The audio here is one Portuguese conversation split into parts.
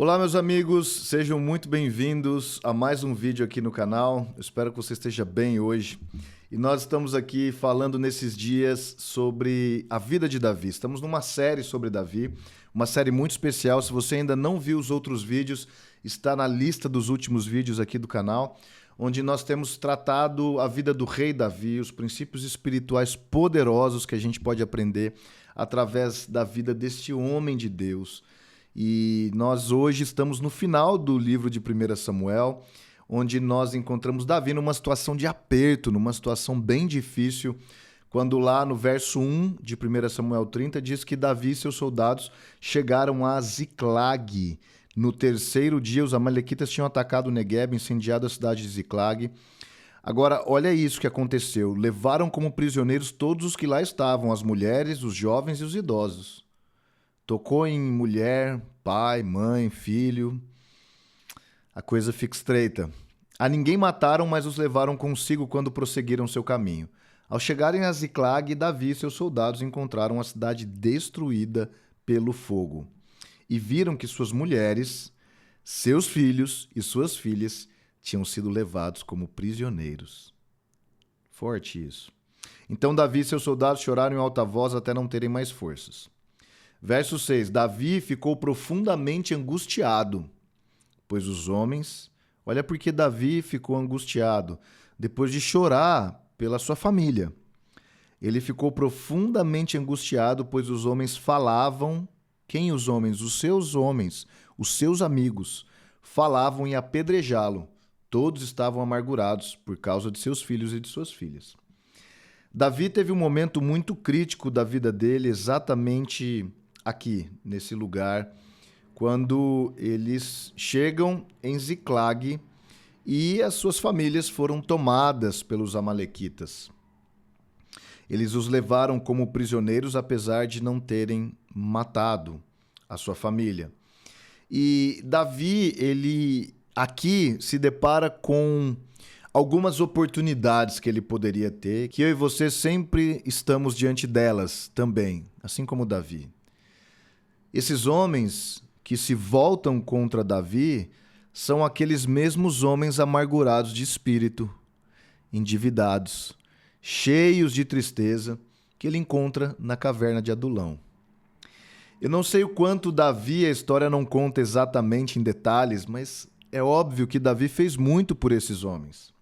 Olá, meus amigos, sejam muito bem-vindos a mais um vídeo aqui no canal. Eu espero que você esteja bem hoje. E nós estamos aqui falando nesses dias sobre a vida de Davi. Estamos numa série sobre Davi, uma série muito especial. Se você ainda não viu os outros vídeos, está na lista dos últimos vídeos aqui do canal, onde nós temos tratado a vida do rei Davi, os princípios espirituais poderosos que a gente pode aprender através da vida deste homem de Deus. E nós hoje estamos no final do livro de 1 Samuel, onde nós encontramos Davi numa situação de aperto, numa situação bem difícil, quando lá no verso 1 de 1 Samuel 30 diz que Davi e seus soldados chegaram a Ziclag. No terceiro dia, os amalequitas tinham atacado Negueb, incendiado a cidade de Ziclag. Agora, olha isso que aconteceu. Levaram como prisioneiros todos os que lá estavam, as mulheres, os jovens e os idosos. Tocou em mulher, pai, mãe, filho. A coisa fica estreita. A ninguém mataram, mas os levaram consigo quando prosseguiram seu caminho. Ao chegarem a Ziclag, Davi e seus soldados encontraram a cidade destruída pelo fogo. E viram que suas mulheres, seus filhos e suas filhas tinham sido levados como prisioneiros. Forte isso. Então Davi e seus soldados choraram em alta voz até não terem mais forças. Verso 6. Davi ficou profundamente angustiado, pois os homens... Olha porque Davi ficou angustiado, depois de chorar pela sua família. Ele ficou profundamente angustiado, pois os homens falavam... Quem os homens? Os seus amigos, falavam em apedrejá-lo. Todos estavam amargurados por causa de seus filhos e de suas filhas. Davi teve um momento muito crítico da vida dele, exatamente aqui, nesse lugar, quando eles chegam em Ziclag e as suas famílias foram tomadas pelos amalequitas. Eles os levaram como prisioneiros, apesar de não terem matado a sua família. E Davi, ele aqui se depara com algumas oportunidades que ele poderia ter, que eu e você sempre estamos diante delas também, assim como Davi. Esses homens que se voltam contra Davi são aqueles mesmos homens amargurados de espírito, endividados, cheios de tristeza, que ele encontra na caverna de Adulão. Eu não sei o quanto Davi, a história não conta exatamente em detalhes, mas é óbvio que Davi fez muito por esses homens.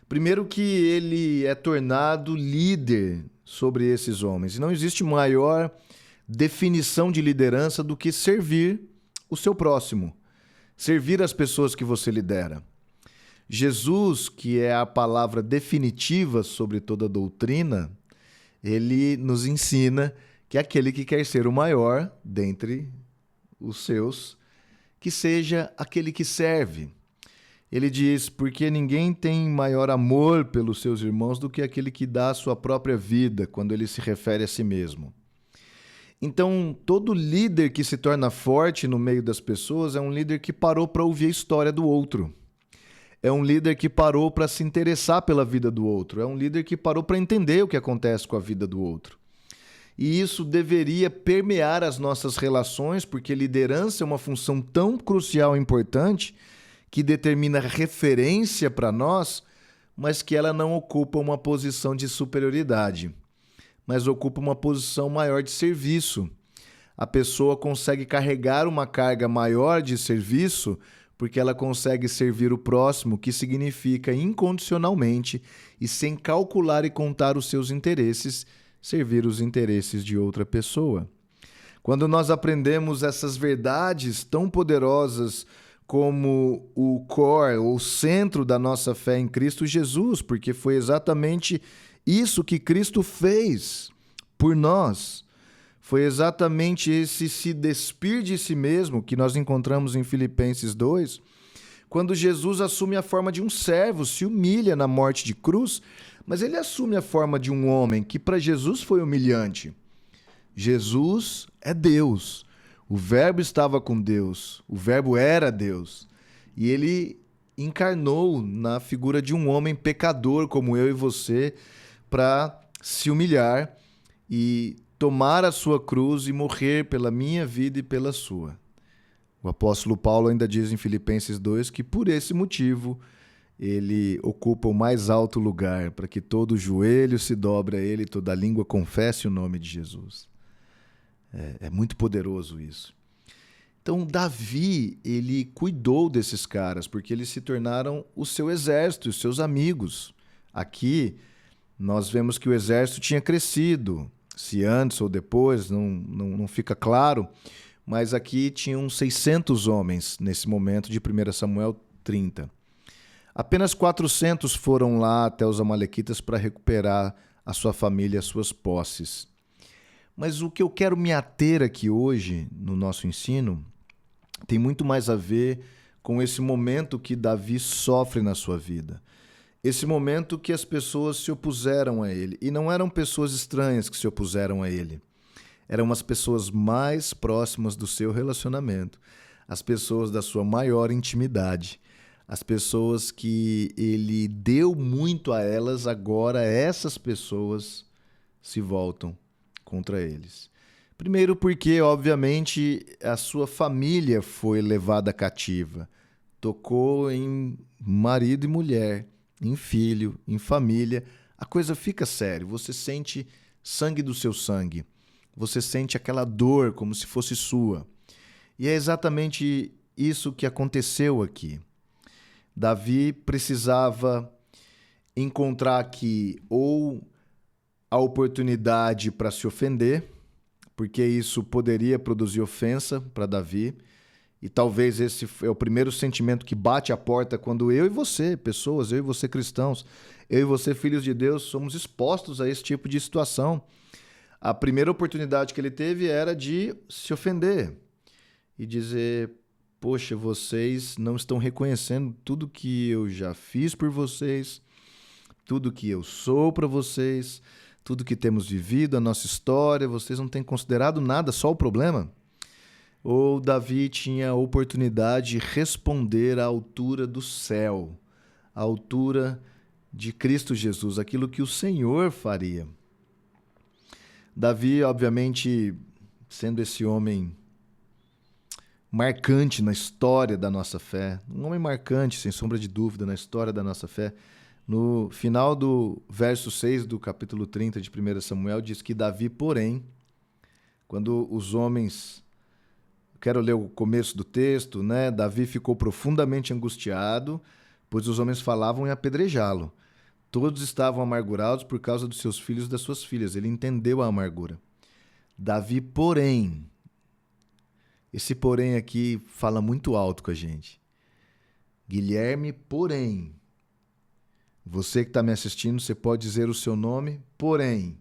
Primeiro que ele é tornado líder sobre esses homens. E não existe maior definição de liderança do que servir o seu próximo. Servir as pessoas que você lidera. Jesus, que é a palavra definitiva sobre toda a doutrina, ele nos ensina que aquele que quer ser o maior dentre os seus, que seja aquele que serve. Ele diz, porque ninguém tem maior amor pelos seus irmãos do que aquele que dá a sua própria vida, quando ele se refere a si mesmo. Então, todo líder que se torna forte no meio das pessoas é um líder que parou para ouvir a história do outro. É um líder que parou para se interessar pela vida do outro. É um líder que parou para entender o que acontece com a vida do outro. E isso deveria permear as nossas relações, porque liderança é uma função tão crucial e importante que determina referência para nós, mas que ela não ocupa uma posição de superioridade, mas ocupa uma posição maior de serviço. A pessoa consegue carregar uma carga maior de serviço porque ela consegue servir o próximo, que significa incondicionalmente e sem calcular e contar os seus interesses, servir os interesses de outra pessoa. Quando nós aprendemos essas verdades tão poderosas como o core, o centro da nossa fé em Cristo Jesus, porque foi exatamente isso que Cristo fez por nós. Foi exatamente esse se despir de si mesmo que nós encontramos em Filipenses 2, quando Jesus assume a forma de um servo, se humilha na morte de cruz, mas ele assume a forma de um homem que para Jesus foi humilhante. Jesus é Deus. O Verbo estava com Deus. O Verbo era Deus. E ele encarnou na figura de um homem pecador como eu e você para se humilhar e tomar a sua cruz e morrer pela minha vida e pela sua. O apóstolo Paulo ainda diz em Filipenses 2 que por esse motivo ele ocupa o mais alto lugar, para que todo joelho se dobre a ele e toda língua confesse o nome de Jesus. É muito poderoso isso. Então, Davi, ele cuidou desses caras, porque eles se tornaram o seu exército, os seus amigos. Aqui, nós vemos que o exército tinha crescido, se antes ou depois, não fica claro, mas aqui tinham 600 homens nesse momento de 1 Samuel 30. Apenas 400 foram lá até os amalequitas para recuperar a sua família e as suas posses. Mas o que eu quero me ater aqui hoje, no nosso ensino, tem muito mais a ver com esse momento que Davi sofre na sua vida. Esse momento que as pessoas se opuseram a ele. E não eram pessoas estranhas que se opuseram a ele. Eram as pessoas mais próximas do seu relacionamento. As pessoas da sua maior intimidade. As pessoas que ele deu muito a elas, agora essas pessoas se voltam contra eles. Primeiro porque, obviamente, a sua família foi levada cativa. Tocou em marido e mulher, em filho, em família. A coisa fica séria. Você sente sangue do seu sangue. Você sente aquela dor como se fosse sua. E é exatamente isso que aconteceu aqui. Davi precisava encontrar aqui ou a oportunidade para se ofender, porque isso poderia produzir ofensa para Davi, e talvez esse é o primeiro sentimento que bate à porta quando eu e você, pessoas, eu e você cristãos, eu e você filhos de Deus, somos expostos a esse tipo de situação. A primeira oportunidade que ele teve era de se ofender e dizer: poxa, vocês não estão reconhecendo tudo que eu já fiz por vocês, tudo que eu sou para vocês, tudo que temos vivido, a nossa história, vocês não têm considerado nada, só o problema? Ou Davi tinha a oportunidade de responder à altura do céu, à altura de Cristo Jesus, aquilo que o Senhor faria. Davi, obviamente, sendo esse homem marcante na história da nossa fé, um homem marcante, sem sombra de dúvida, na história da nossa fé. No final do verso 6 do capítulo 30 de 1 Samuel, diz que Davi, porém, quando os homens... Quero ler o começo do texto, né? Davi ficou profundamente angustiado, pois os homens falavam em apedrejá-lo. Todos estavam amargurados por causa dos seus filhos e das suas filhas. Ele entendeu a amargura. Davi, porém... Esse porém aqui fala muito alto com a gente. Guilherme, porém. Você que está me assistindo, você pode dizer o seu nome, porém.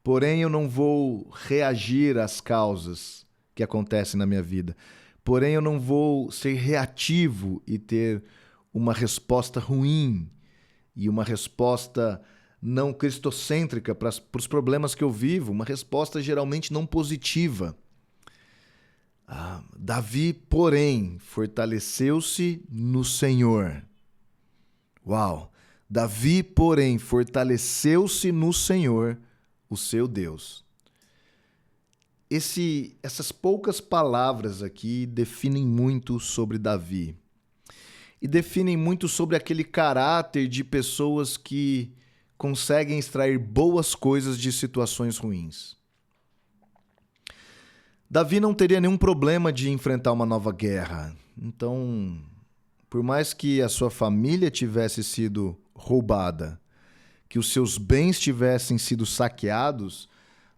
Porém, eu não vou reagir às causas que acontecem na minha vida. Porém, eu não vou ser reativo e ter uma resposta ruim e uma resposta não cristocêntrica para os problemas que eu vivo, uma resposta geralmente não positiva. Davi, porém, fortaleceu-se no Senhor. Uau! Davi, porém, fortaleceu-se no Senhor, o seu Deus. Essas poucas palavras aqui definem muito sobre Davi. E definem muito sobre aquele caráter de pessoas que conseguem extrair boas coisas de situações ruins. Davi não teria nenhum problema de enfrentar uma nova guerra. Então, por mais que a sua família tivesse sido roubada, que os seus bens tivessem sido saqueados,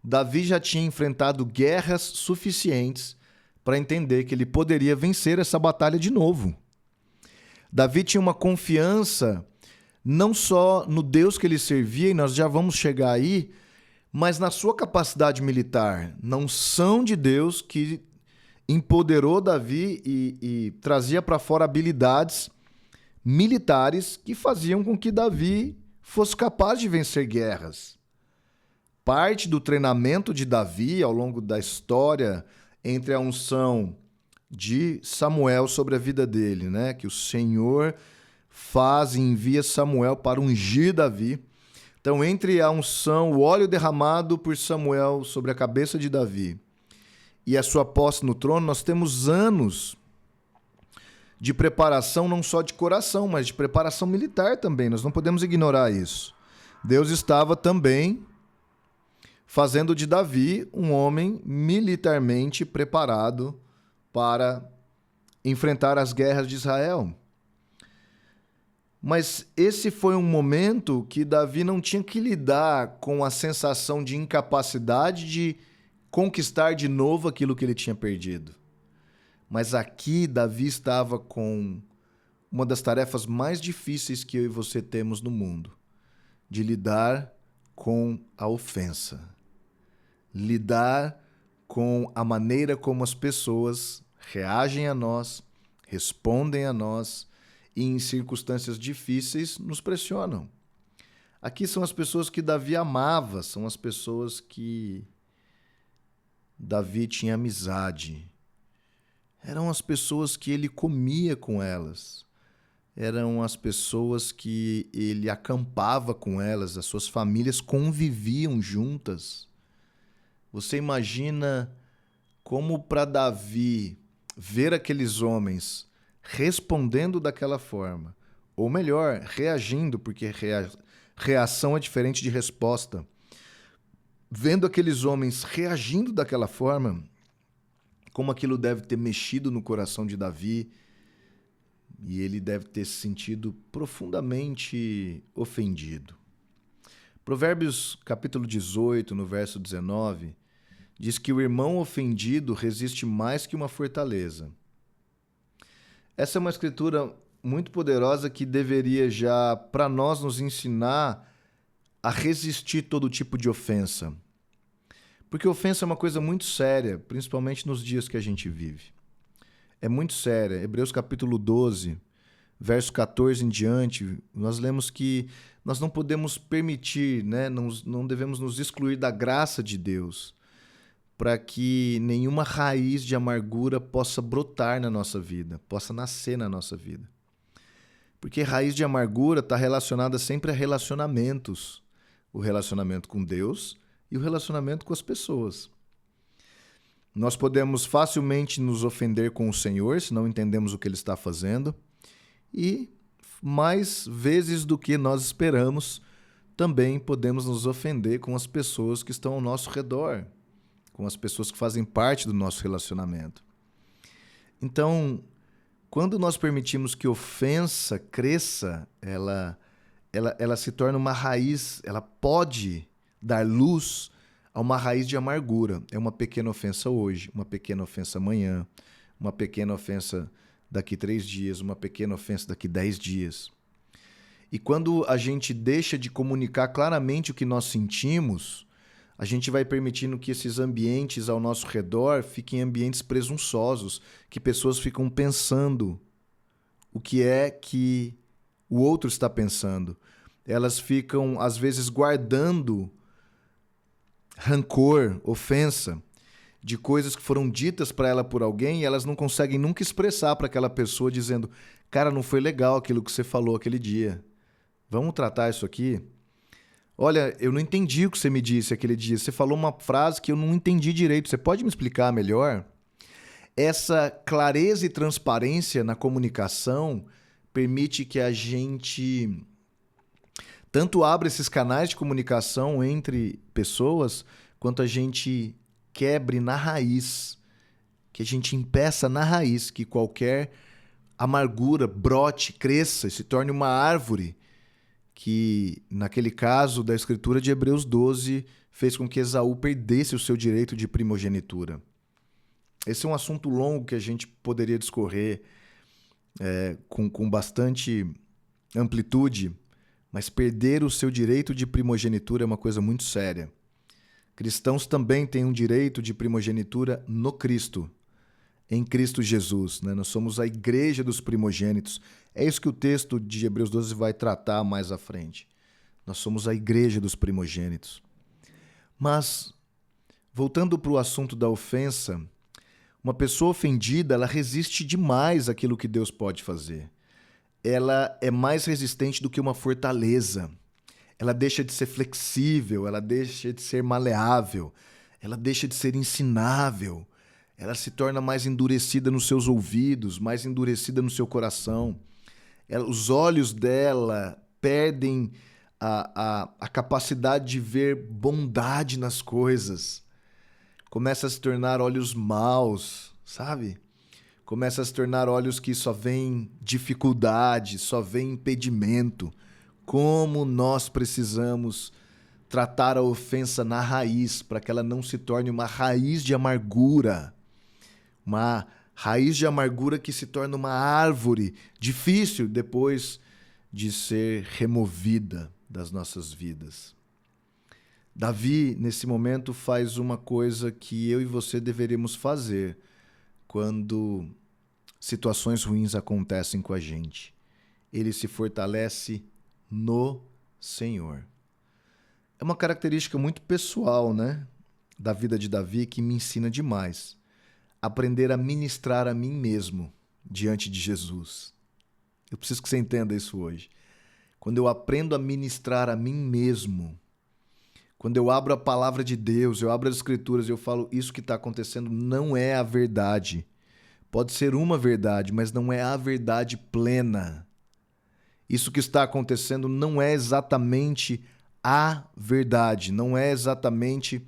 Davi já tinha enfrentado guerras suficientes para entender que ele poderia vencer essa batalha de novo. Davi tinha uma confiança não só no Deus que ele servia, e nós já vamos chegar aí, mas na sua capacidade militar, na unção de Deus que empoderou Davi e trazia para fora habilidades militares que faziam com que Davi fosse capaz de vencer guerras. Parte do treinamento de Davi ao longo da história, entre a unção de Samuel sobre a vida dele, né? Que o Senhor faz e envia Samuel para ungir Davi. Então, entre a unção, o óleo derramado por Samuel sobre a cabeça de Davi e a sua posse no trono, nós temos anos de preparação, não só de coração, mas de preparação militar também. Nós não podemos ignorar isso. Deus estava também fazendo de Davi um homem militarmente preparado para enfrentar as guerras de Israel. Mas esse foi um momento que Davi não tinha que lidar com a sensação de incapacidade de conquistar de novo aquilo que ele tinha perdido. Mas aqui Davi estava com uma das tarefas mais difíceis que eu e você temos no mundo, de lidar com a ofensa. Lidar com a maneira como as pessoas reagem a nós, respondem a nós e em circunstâncias difíceis nos pressionam. Aqui são as pessoas que Davi amava, são as pessoas que Davi tinha amizade. Eram as pessoas que ele comia com elas. Eram as pessoas que ele acampava com elas, as suas famílias conviviam juntas. Você imagina como para Davi ver aqueles homens respondendo daquela forma, ou melhor, reagindo, porque reação é diferente de resposta. Vendo aqueles homens reagindo daquela forma, como aquilo deve ter mexido no coração de Davi, e ele deve ter se sentido profundamente ofendido. Provérbios capítulo 18, no verso 19, diz que o irmão ofendido resiste mais que uma fortaleza. Essa é uma escritura muito poderosa que deveria já, para nós, nos ensinar a resistir todo tipo de ofensa. Porque ofensa é uma coisa muito séria, principalmente nos dias que a gente vive. É muito séria. Hebreus capítulo 12, verso 14 em diante, nós lemos que nós não podemos permitir, né? Não devemos nos excluir da graça de Deus, para que nenhuma raiz de amargura possa brotar na nossa vida, possa nascer na nossa vida. Porque raiz de amargura está relacionada sempre a relacionamentos. O relacionamento com Deus e o relacionamento com as pessoas. Nós podemos facilmente nos ofender com o Senhor se não entendemos o que Ele está fazendo. E mais vezes do que nós esperamos, também podemos nos ofender com as pessoas que estão ao nosso redor, com as pessoas que fazem parte do nosso relacionamento. Então, quando nós permitimos que ofensa cresça, ela se torna uma raiz, ela pode dar luz a uma raiz de amargura. É uma pequena ofensa hoje, uma pequena ofensa amanhã, uma pequena ofensa daqui 3 dias, uma pequena ofensa daqui 10 dias. E quando a gente deixa de comunicar claramente o que nós sentimos, a gente vai permitindo que esses ambientes ao nosso redor fiquem ambientes presunçosos, que pessoas ficam pensando o que é que o outro está pensando. Elas ficam, às vezes, guardando rancor, ofensa, de coisas que foram ditas para ela por alguém e elas não conseguem nunca expressar para aquela pessoa dizendo: cara, não foi legal aquilo que você falou aquele dia. Vamos tratar isso aqui? Olha, eu não entendi o que você me disse aquele dia. Você falou uma frase que eu não entendi direito. Você pode me explicar melhor? Essa clareza e transparência na comunicação permite que a gente tanto abra esses canais de comunicação entre pessoas, quanto a gente quebre na raiz, que a gente impeça na raiz que qualquer amargura brote, cresça e se torne uma árvore, que naquele caso da escritura de Hebreus 12 fez com que Esaú perdesse o seu direito de primogenitura. Esse é um assunto longo que a gente poderia discorrer com bastante amplitude, mas perder o seu direito de primogenitura é uma coisa muito séria. Cristãos também têm um direito de primogenitura no Cristo, em Cristo Jesus, né? Nós somos a igreja dos primogênitos. É isso que o texto de Hebreus 12 vai tratar mais à frente. Nós somos a igreja dos primogênitos. Mas, voltando para o assunto da ofensa, uma pessoa ofendida, ela resiste demais àquilo que Deus pode fazer. Ela é mais resistente do que uma fortaleza. Ela deixa de ser flexível, ela deixa de ser maleável, ela deixa de ser ensinável, ela se torna mais endurecida nos seus ouvidos, mais endurecida no seu coração. Os olhos dela perdem a capacidade de ver bondade nas coisas. Começa a se tornar olhos maus, sabe? Começa a se tornar olhos que só veem dificuldade, só veem impedimento. Como nós precisamos tratar a ofensa na raiz, para que ela não se torne uma raiz de amargura. Uma raiz de amargura que se torna uma árvore difícil depois de ser removida das nossas vidas. Davi, nesse momento, faz uma coisa que eu e você deveríamos fazer quando situações ruins acontecem com a gente. Ele se fortalece no Senhor. É uma característica muito pessoal, né, da vida de Davi, que me ensina demais. Aprender a ministrar a mim mesmo diante de Jesus. Eu preciso que você entenda isso hoje. Quando eu aprendo a ministrar a mim mesmo, quando eu abro a palavra de Deus, eu abro as escrituras e eu falo, isso que está acontecendo não é a verdade. Pode ser uma verdade, mas não é a verdade plena. Isso que está acontecendo não é exatamente a verdade, não é exatamente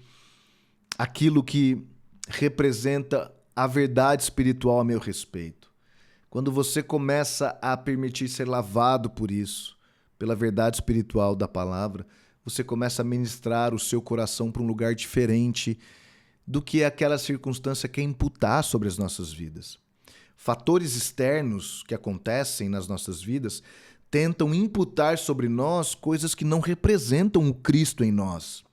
aquilo que representa a verdade espiritual a meu respeito. Quando você começa a permitir ser lavado por isso, pela verdade espiritual da palavra, você começa a ministrar o seu coração para um lugar diferente do que aquela circunstância quer imputar sobre as nossas vidas. Fatores externos que acontecem nas nossas vidas tentam imputar sobre nós coisas que não representam o Cristo em nós,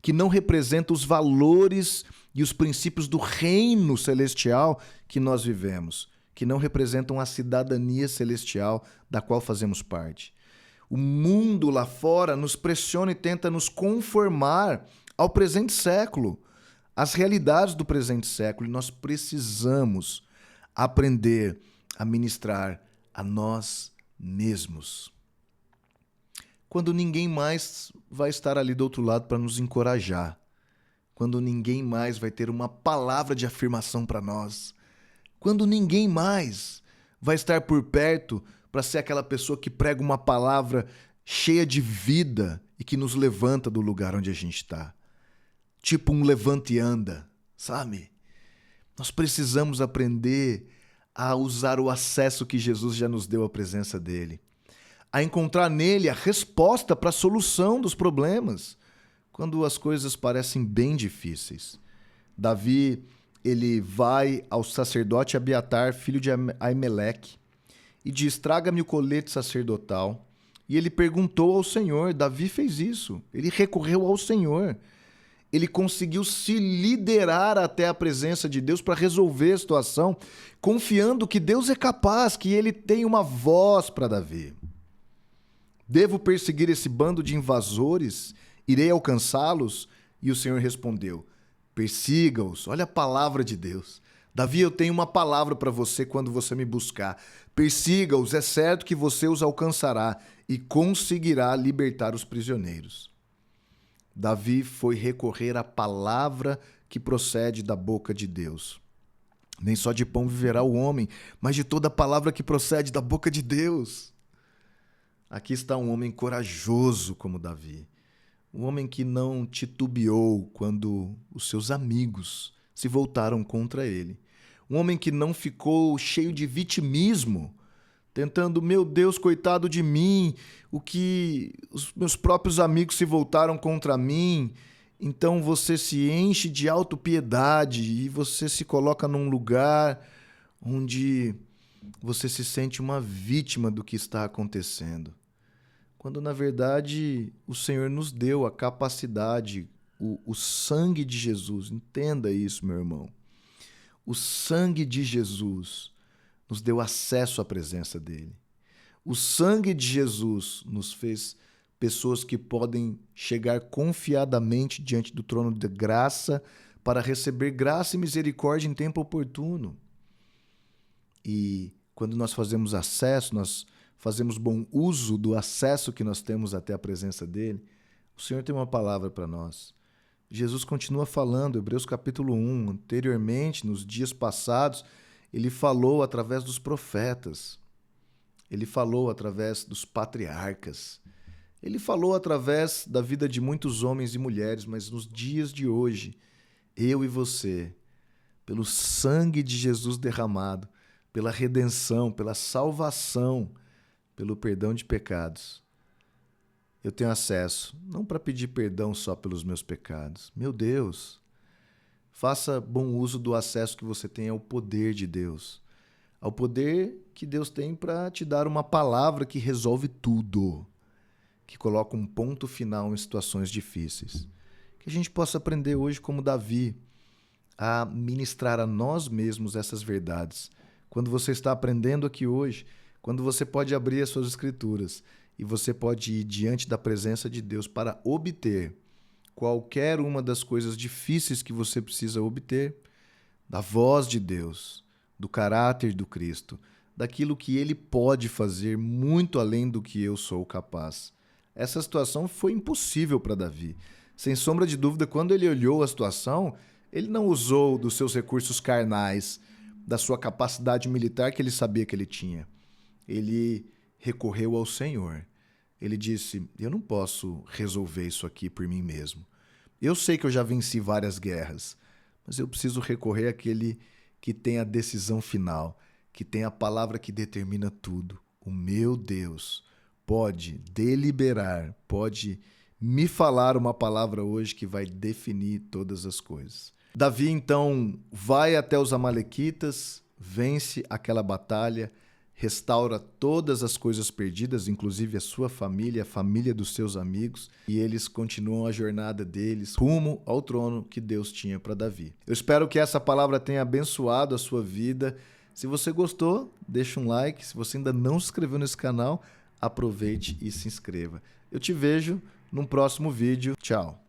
que não representam os valores e os princípios do reino celestial que nós vivemos, que não representam a cidadania celestial da qual fazemos parte. O mundo lá fora nos pressiona e tenta nos conformar ao presente século, às realidades do presente século, e nós precisamos aprender a ministrar a nós mesmos. Quando ninguém mais vai estar ali do outro lado para nos encorajar, quando ninguém mais vai ter uma palavra de afirmação para nós, quando ninguém mais vai estar por perto para ser aquela pessoa que prega uma palavra cheia de vida e que nos levanta do lugar onde a gente está. Tipo um levanta e anda, sabe? Nós precisamos aprender a usar o acesso que Jesus já nos deu à presença dele, a encontrar nele a resposta para a solução dos problemas, quando as coisas parecem bem difíceis. Davi, ele vai ao sacerdote Abiatar, filho de Aimeleque, e diz, traga-me o colete sacerdotal. E ele perguntou ao Senhor, Davi fez isso, ele recorreu ao Senhor. Ele conseguiu se liderar até a presença de Deus para resolver a situação, confiando que Deus é capaz, que ele tem uma voz para Davi. Devo perseguir esse bando de invasores? Irei alcançá-los? E o Senhor respondeu, persiga-os. Olha a palavra de Deus. Davi, eu tenho uma palavra para você quando você me buscar. Persiga-os, é certo que você os alcançará e conseguirá libertar os prisioneiros. Davi foi recorrer à palavra que procede da boca de Deus. Nem só de pão viverá o homem, mas de toda palavra que procede da boca de Deus. Aqui está um homem corajoso como Davi. Um homem que não titubeou quando os seus amigos se voltaram contra ele. Um homem que não ficou cheio de vitimismo, tentando, meu Deus, coitado de mim, o que os meus próprios amigos se voltaram contra mim. Então você se enche de autopiedade e você se coloca num lugar onde você se sente uma vítima do que está acontecendo. Quando, na verdade, o Senhor nos deu a capacidade, o sangue de Jesus. Entenda isso, meu irmão. O sangue de Jesus nos deu acesso à presença dele. O sangue de Jesus nos fez pessoas que podem chegar confiadamente diante do trono de graça para receber graça e misericórdia em tempo oportuno. E quando nós fazemos acesso, nós fazemos bom uso do acesso que nós temos até a presença dele, o Senhor tem uma palavra para nós. Jesus continua falando, Hebreus capítulo 1, anteriormente, nos dias passados, ele falou através dos profetas, ele falou através dos patriarcas, ele falou através da vida de muitos homens e mulheres, mas nos dias de hoje, eu e você, pelo sangue de Jesus derramado, pela redenção, pela salvação, pelo perdão de pecados, eu tenho acesso, não para pedir perdão só pelos meus pecados. Meu Deus, faça bom uso do acesso que você tem ao poder de Deus, ao poder que Deus tem para te dar uma palavra que resolve tudo, que coloca um ponto final em situações difíceis. Que a gente possa aprender hoje, como Davi, a ministrar a nós mesmos essas verdades. Quando você está aprendendo aqui hoje, quando você pode abrir as suas escrituras e você pode ir diante da presença de Deus para obter qualquer uma das coisas difíceis que você precisa obter, da voz de Deus, do caráter do Cristo, daquilo que Ele pode fazer muito além do que eu sou capaz. Essa situação foi impossível para Davi. Sem sombra de dúvida, quando ele olhou a situação, ele não usou dos seus recursos carnais, da sua capacidade militar que ele sabia que ele tinha. Ele recorreu ao Senhor. Ele disse, eu não posso resolver isso aqui por mim mesmo. Eu sei que eu já venci várias guerras, mas eu preciso recorrer àquele que tem a decisão final, que tem a palavra que determina tudo. O meu Deus pode deliberar, pode me falar uma palavra hoje que vai definir todas as coisas. Davi, então, vai até os amalequitas, vence aquela batalha, restaura todas as coisas perdidas, inclusive a sua família, a família dos seus amigos, e eles continuam a jornada deles rumo ao trono que Deus tinha para Davi. Eu espero que essa palavra tenha abençoado a sua vida. Se você gostou, deixa um like. Se você ainda não se inscreveu nesse canal, aproveite e se inscreva. Eu te vejo num próximo vídeo. Tchau!